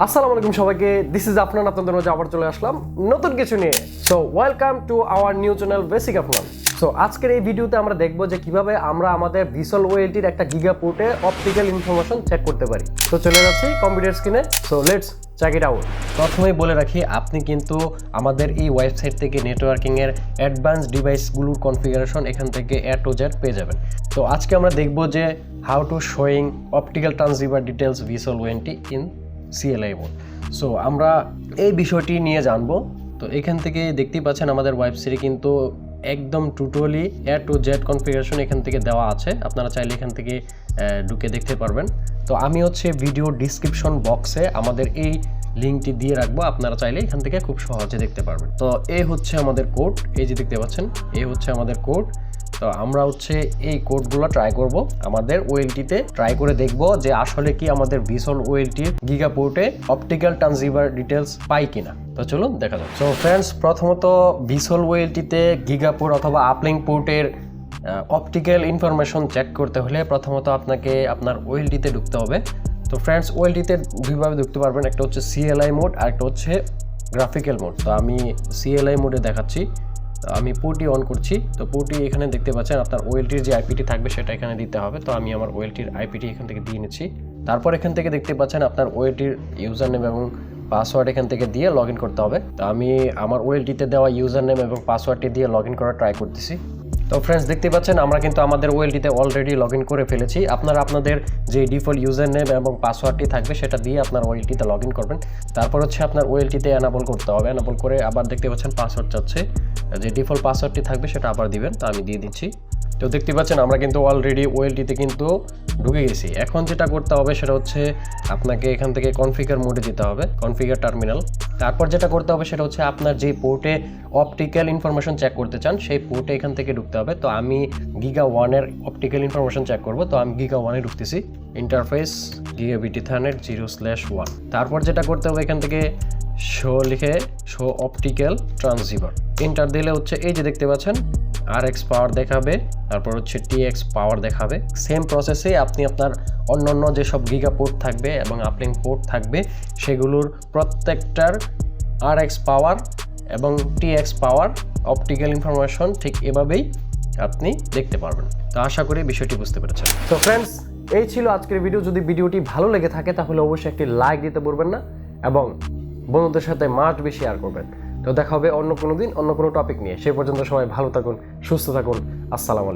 আসসালামু আলাইকুম সবাইকে, দিস ইজ আফনান, আপনাদের মাঝে আবার চলে আসলাম নতুন কিছু নিয়ে। So welcome to our new channel basic Afnan. So আজকের এই ভিডিওতে আমরা দেখব যে কিভাবে আমরা আমাদের ভিসুয়াল ওয়েলটির একটা গিগাপোর্টে অপটিক্যাল ইনফরমেশন চেক করতে পারি। তো চলে যাচ্ছি কম্পিউটার স্ক্রিনে। So let's check it out. প্রথমেই বলে রাখি, আপনি কিন্তু আমাদের এই ওয়েবসাইট থেকে নেটওয়ার্কিংয়ের অ্যাডভান্স ডিভাইসগুলোর কনফিগারেশন এখান থেকে এ টু জেড পেয়ে যাবেন। তো আজকে আমরা দেখব যে how to showing optical transceiver details visual ওয়েলটি in CLI mode. So আমরা এই বিষয়টি নিয়ে জানবো। তো এখান থেকে দেখতেই পাচ্ছেন আমাদের ওয়েবসাইটে কিন্তু একদম totally A to Z configuration এখান থেকে দেওয়া আছে। আপনারা চাইলে এখান থেকে ঢুকে দেখতে পারবেন। তো আমি ভিডিও ডিসক্রিপশন বক্সে আমাদের এই লিঙ্কটি দিয়ে রাখবো, আপনারা চাইলে এখান থেকে খুব সহজে দেখতে পারবেন। তো এই হচ্ছে আমাদের কোড, এই যে দেখতে পাচ্ছেন এই হচ্ছে আমাদের কোড। তো আমরা এই কোডগুলো ট্রাই করব, আমাদের ওয়েলটিতে ট্রাই করে দেখব যে আসলে কি আমাদের ভিসুয়াল ওয়েলটির গিগাপোর্টে অপটিক্যাল ট্রান্সসিভার ডিটেলস পাই কিনা। তো চলুন দেখা যাক। সো ফ্রেন্ডস, প্রথমত ভিসুয়াল ওয়েলটিতে গিগাপোর্ট অথবা আপলিঙ্ক পোর্টের অপটিক্যাল ইনফরমেশন চেক করতে হলে প্রথমত আপনাকে আপনার ওয়েলটিতে ঢুকতে হবে। তো ফ্রেন্ডস, ওয়েলটিতে দুইভাবে ঢুকতে পারবেন, একটা হচ্ছে CLI মোড আর একটা হচ্ছে গ্রাফিক্যাল মোড। তো আমি CLI মোডে দেখাচ্ছি। আমি পোর্টটি অন করছি। তো পোর্টটি এখানে দেখতে পাচ্ছেন আপনার ওয়েলটির যে আইপিটি থাকবে সেটা এখানে দিতে হবে। তো আমি আমার ওয়েলটির আইপিটি এখান থেকে দিয়ে নিচ্ছি। তারপর এখান থেকে দেখতে পাচ্ছেন আপনার ওয়েলটির ইউজার নেম এবং পাসওয়ার্ড এখান থেকে দিয়ে লগ ইন করতে হবে। তো আমি আমার ওয়েলটিতে দেওয়া ইউজার নেম এবং পাসওয়ার্ডটি দিয়ে লগ ইন করার ট্রাই করতেছি। তো ফ্রেন্ডস, দেখতে পাচ্ছেন আমরা কিন্তু আমাদের ওয়েলটিতে অলরেডি লগ ইন করে ফেলেছি। আপনারা আপনাদের যে ডিফল্ট ইউজার নেম এবং পাসওয়ার্ডটি থাকবে সেটা দিয়ে আপনার ওয়েলটিতে লগ ইন করবেন। তারপর আপনার ওয়েলটিতে এনাবল করতে হবে। এনাবল করে আবার দেখতে পাচ্ছেন পাসওয়ার্ড চাচ্ছে, যে ডিফল্ট পাসওয়ার্ডটি থাকবে সেটা আবার দিবেন। তো আমি দিয়ে দিচ্ছি। তো দেখতে পাচ্ছেন আমরা কিন্তু অলরেডি ওয়েলটিতে কিন্তু ঢুকে গেছি। এখন যেটা করতে হবে সেটা আপনাকে এখান থেকে কনফিগার মোডে যেতে হবে, কনফিগার টার্মিনাল। তারপর যেটা করতে হবে সেটা আপনার যে পোর্টে অপটিক্যাল ইনফরমেশন চেক করতে চান সেই পোর্টে এখান থেকে ঢুকতে হবে। তো আমি গিগা 1-এর অপটিক্যাল ইনফরমেশন চেক করব। তো আমি গিগা 1-এ ঢুকতেছি। Interface gigabit ethernet 0/1। তারপর যেটা করতে হবে এখান থেকে শো অপটিক্যাল ট্রান্সসিভার এন্টার দিলে এই যে দেখতে পাচ্ছেন RX পাওয়ার দেখাবে, তারপর TX পাওয়ার দেখাবে। সেম প্রসেসে আপনি আপনার অন্যান্য যেসব গিগা পোর্ট থাকবে এবং আপলিঙ্ক পোর্ট থাকবে সেগুলোর প্রত্যেকটার RX পাওয়ার এবং TX পাওয়ার অপটিক্যাল ইনফরমেশন ঠিক এভাবেই আপনি দেখতে পারবেন। তো আশা করি বিষয়টি বুঝতে পেরেছেন। তো ফ্রেন্ডস, এই ছিল আজকের ভিডিও। যদি ভিডিওটি ভালো লেগে থাকে তাহলে অবশ্যই একটি লাইক দিতে ভুলবেন না এবং বন্ধুদের সাথে মাস্ট বেশি শেয়ার করবেন। তো দেখা হবে অন্য কোনো দিন অন্য কোনো টপিক নিয়ে। সেই পর্যন্ত সবাই ভালো থাকুন, সুস্থ থাকুন। আসসালামু আলাইকুম।